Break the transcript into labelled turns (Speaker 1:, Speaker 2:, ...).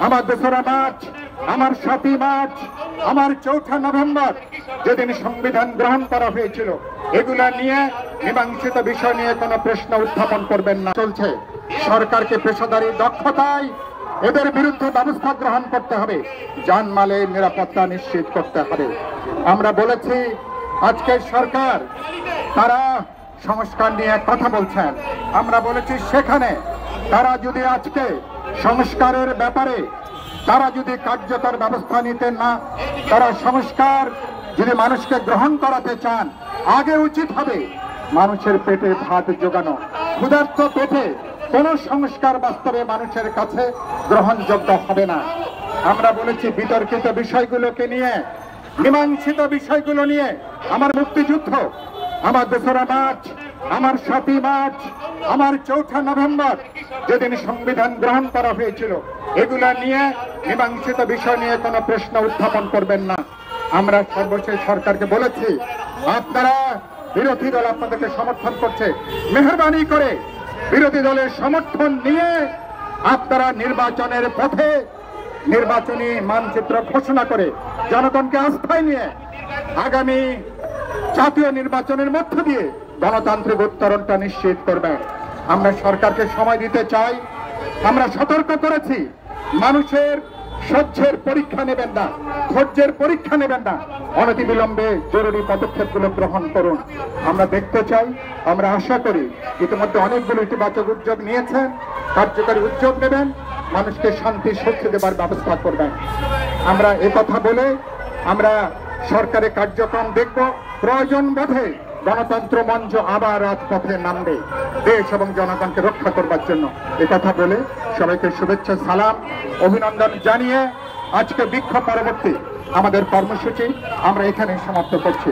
Speaker 1: আমার 2রা মার্চ, আমার 7ই মার্চ, আমার 4 নভেম্বর যেদিন সংবিধান গ্রহণ করা হয়েছিল, এগুলা নিয়ে মীমাংসিত বিষয় নিয়ে কোনো প্রশ্ন উত্থাপন করবেন না। চলছে সরকারকে পেশাদারি দক্ষতায় এদের বিরুদ্ধে ব্যবস্থা গ্রহণ করতে হবে, জানমালের নিরাপত্তা নিশ্চিত করতে হবে। আমরা বলেছি আজকে সরকার তারা সংস্কার নিয়ে কথা বলছেন, আমরা বলেছি সেখানে তারা যদি আজকে সংস্কারের ব্যাপারে তারা যদি কার্যকর ব্যবস্থা নিতে না, তারা সংস্কার যদি মানুষকে গ্রহণ করাতে চান, আগে উচিত হবে মানুষের পেটে ভাত জোগানো। ক্ষুধার্ত পেটে কোন সংস্কার বাস্তবে মানুষের কাছে গ্রহণযোগ্য হবে না। আমরা বলেছি বিতর্কিত বিষয়গুলোকে নিয়ে, মীমাংসিত বিষয়গুলো নিয়ে, আমার মুক্তিযুদ্ধ, আমার 2রা মার্চ, আমার 7ই মার্চ, আমার 4 নভেম্বর যেদিন সংবিধান গ্রহণ করা হয়েছিল, এগুলা নিয়ে মীমাংসিত বিষয় নিয়ে কোনো প্রশ্ন উত্থাপন করবেন না। আমরা সর্বশেষ সরকারকে বলেছি, আপনারা বিরোধী দল আপনাদেরকে সমর্থন করছে, মেহরবানি করে বিরোধী দলের সমর্থন নিয়ে আপনারা নির্বাচনের পথে নির্বাচনী মানচিত্র ঘোষণা করে জনগণকে আস্থায় নিয়ে আগামী জাতীয় নির্বাচনের মধ্য দিয়ে গণতান্ত্রিক উত্তরণটা নিশ্চিত করবেন। আমরা সরকারকে সময় দিতে চাই। আমরা সতর্ক করেছি, মানুষের সহ্যের পরীক্ষা নেবেন না, ধৈর্যের পরীক্ষা নেবেন না, অনতিবিলম্বে জরুরি পদক্ষেপগুলো গ্রহণ করুন। আমরা দেখতে চাই, আমরা আশা করি ইতিমধ্যে অনেকগুলো ইতিবাচক উদ্যোগ নিয়েছেন, কার্যকরী উদ্যোগ নেবেন, মানুষকে শান্তি স্বস্তি দেবার ব্যবস্থা করবেন। আমরা কথা বলে আমরা সরকারের কার্যক্রম দেখব, প্রয়োজন বোধে গণতন্ত্র মঞ্চ আবার রাজপথে নামবে দেশ এবং জনগণকে রক্ষা করবার জন্য। কথা বলে সবাইকে শুভেচ্ছা, সালাম, অভিনন্দন জানিয়ে আজকে বিক্ষোভ পরবর্তী আমাদের কর্মসূচি আমরা এখানে সমাপ্ত করছি।